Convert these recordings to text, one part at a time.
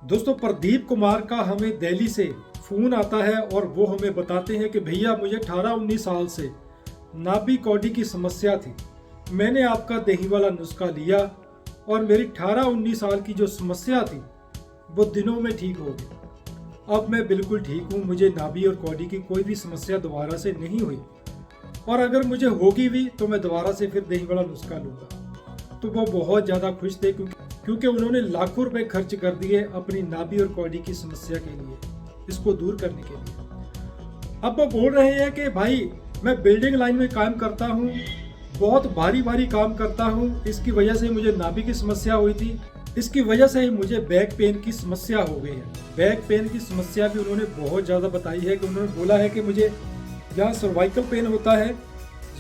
दोस्तों प्रदीप कुमार का हमें दिल्ली से फ़ोन आता है और वो हमें बताते हैं कि भैया मुझे 18-19 साल से नाभि कौड़ी की समस्या थी। मैंने आपका दही वाला नुस्खा लिया और मेरी 18-19 साल की जो समस्या थी वो दिनों में ठीक हो गई। अब मैं बिल्कुल ठीक हूँ, मुझे नाभि और कौड़ी की कोई भी समस्या दोबारा से नहीं हुई और अगर मुझे होगी भी तो मैं दोबारा से फिर दही वाला नुस्खा लूँगा। तो वो बहुत ज़्यादा खुश थे क्योंकि उन्होंने लाखों रुपए खर्च कर दिए अपनी नाभि और कौड़ी की समस्या के लिए, इसको दूर करने के लिए। अब वो बोल रहे हैं कि भाई मैं बिल्डिंग लाइन में काम करता हूँ, बहुत भारी भारी काम करता हूँ, इसकी वजह से मुझे नाभि की समस्या हुई थी, इसकी वजह से ही मुझे बैक पेन की समस्या हो गई है। बैक पेन की समस्या भी उन्होंने बहुत ज़्यादा बताई है कि उन्होंने बोला है कि मुझे यहाँ सर्वाइकल पेन होता है,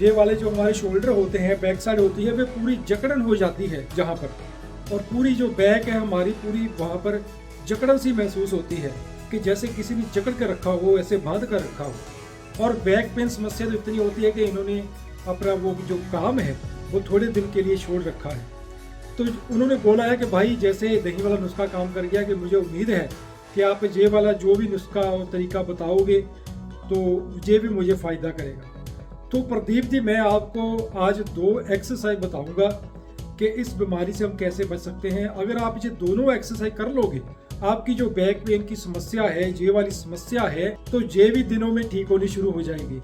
ये वाले जो हमारे शोल्डर होते हैं, बैक साइड होती है, वे पूरी जकड़न हो जाती है जहाँ पर, और पूरी जो बैक है हमारी पूरी वहाँ पर जकड़न सी महसूस होती है कि जैसे किसी ने जकड़ कर रखा हो, ऐसे बांध कर रखा हो। और बैक पेन समस्या तो इतनी होती है कि इन्होंने अपना वो जो काम है वो थोड़े दिन के लिए छोड़ रखा है। तो उन्होंने बोला है कि भाई जैसे दही वाला नुस्खा काम कर गया कि मुझे उम्मीद है कि आप ये वाला जो भी नुस्खा और तरीका बताओगे तो ये भी मुझे फ़ायदा करेगा। तो प्रदीप जी, मैं आपको आज 2 एक्सरसाइज बताऊंगा कि इस बीमारी से हम कैसे बच सकते हैं। अगर आप ये दोनों एक्सरसाइज कर लोगे, आपकी जो बैक पेन की समस्या है, ये वाली समस्या है, तो ये भी दिनों में ठीक होनी शुरू हो जाएगी।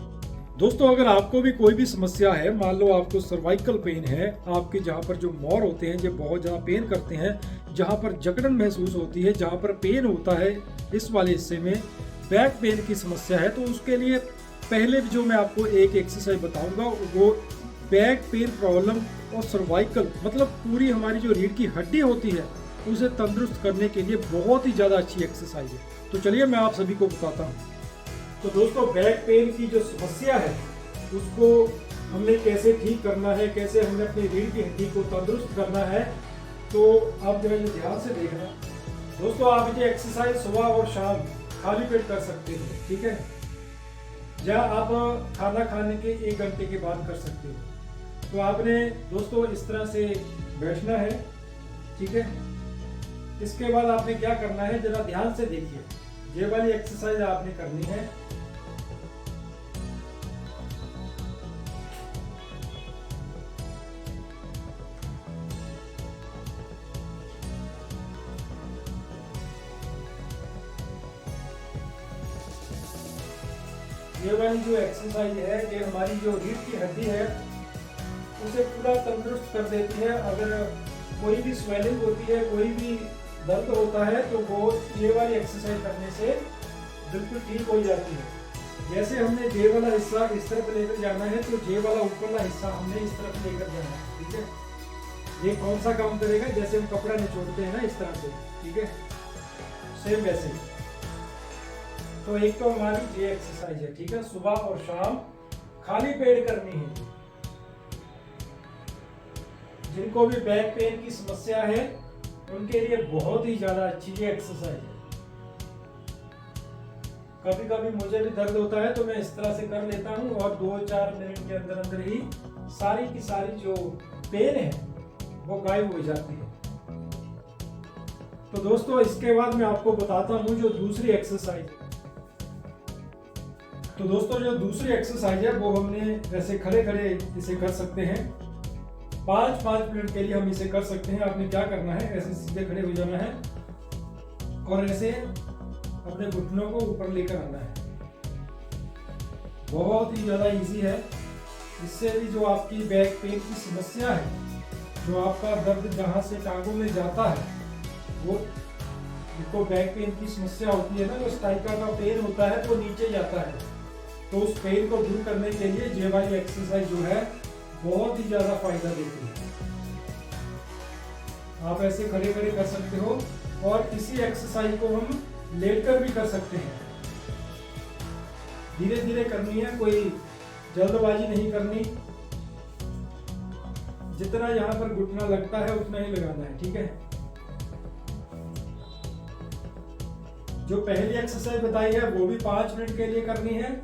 दोस्तों अगर आपको भी कोई भी समस्या है, मान लो आपको सर्वाइकल पेन है, आपके जहाँ पर जो मोर होते हैं ये बहुत ज़्यादा पेन करते हैं, जहाँ पर जकड़न महसूस होती है, जहाँ पर पेन होता है इस वाले हिस्से में बैक पेन की समस्या है, तो उसके लिए पहले जो मैं आपको एक एक्सरसाइज बताऊंगा वो बैक पेन प्रॉब्लम और सर्वाइकल मतलब पूरी हमारी जो रीढ़ की हड्डी होती है उसे तंदुरुस्त करने के लिए बहुत ही ज़्यादा अच्छी एक्सरसाइज है। तो चलिए मैं आप सभी को बताता हूँ। तो दोस्तों बैक पेन की जो समस्या है उसको हमने कैसे ठीक करना है, कैसे हमने अपनी रीढ़ की हड्डी को तंदुरुस्त करना है, तो आप जरा ये ध्यान से देखना। दोस्तों आप ये एक्सरसाइज सुबह और शाम खाली पेट कर सकते हैं, ठीक है, या आप खाना खाने के 1 घंटे के बाद कर सकते हो। तो आपने दोस्तों इस तरह से बैठना है, ठीक है। इसके बाद आपने क्या करना है, जरा ध्यान से देखिए, ये वाली एक्सरसाइज आपने करनी है। ये वाली जो एक्सरसाइज है ये हमारी जो रीढ़ की हड्डी है उसे पूरा तंदुरुस्त कर देती है। अगर कोई भी स्वेलिंग होती है, कोई भी दर्द होता है, तो वो ये वाली एक्सरसाइज करने से बिल्कुल ठीक हो जाती है। जैसे हमने ये वाला हिस्सा इस तरफ लेकर जाना है, तो ये वाला ऊपरला हिस्सा हमने इस तरफ लेकर जाना है, ठीक है। ये कौन सा काम करेगा, जैसे हम कपड़ा निचोड़ते हैं ना इस तरह से, ठीक है, सेम वैसे ही। तो एक तो हमारी ये एक्सरसाइज है, ठीक है, सुबह और शाम खाली पेट करनी है। जिनको भी बैक पेन की समस्या है उनके लिए बहुत ही ज्यादा अच्छी ये एक्सरसाइज है। कभी कभी मुझे भी दर्द होता है तो मैं इस तरह से कर लेता हूँ और 2-4 मिनट के अंदर अंदर ही सारी की सारी जो पेन है वो गायब हो जाती है। तो दोस्तों इसके बाद मैं आपको बताता हूँ जो दूसरी एक्सरसाइज है। तो दोस्तों जो दूसरी एक्सरसाइज है वो हमने वैसे खड़े खड़े इसे कर सकते हैं, 5-5 मिनट के लिए हम इसे कर सकते हैं। आपने क्या करना है, ऐसे सीधे खड़े हो जाना है और ऐसे अपने घुटनों को ऊपर लेकर आना है। बहुत ही ज़्यादा इजी है। इससे भी जो आपकी बैक पेन की समस्या है, जो आपका दर्द जहाँ से टांगों में जाता है, वो जिनको बैक पेन की समस्या होती है ना, जो स्टाइका का पेन होता है वो नीचे जाता है, तो उस पेन को दूर करने के लिए ये वाली एक्सरसाइज जो है बहुत ही ज़्यादा फायदा देती है। आप ऐसे खड़े खड़े कर सकते हो और इसी एक्सरसाइज को हम लेटकर भी कर सकते हैं। धीरे धीरे करनी है, कोई जल्दबाजी नहीं करनी। जितना यहाँ पर घुटना लगता है उतना ही लगाना है, ठीक है। जो पहली एक्सरसाइज बताई है वो भी 5 मिनट के लिए करनी है,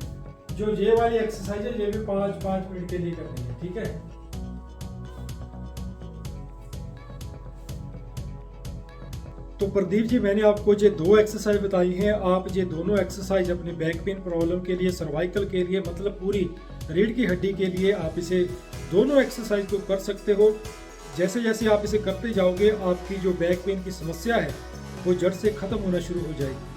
जो ये वाली एक्सरसाइज है ये भी 5-5 मिनट के लिए करनी है, ठीक है। तो प्रदीप जी, मैंने आपको ये 2 एक्सरसाइज बताई हैं। आप ये दोनों एक्सरसाइज अपने बैक पेन प्रॉब्लम के लिए, सर्वाइकल के लिए, मतलब पूरी रीढ़ की हड्डी के लिए आप इसे दोनों एक्सरसाइज को कर सकते हो। जैसे जैसे आप इसे करते जाओगे आपकी जो बैक पेन की समस्या है वो जड़ से ख़त्म होना शुरू हो जाएगी।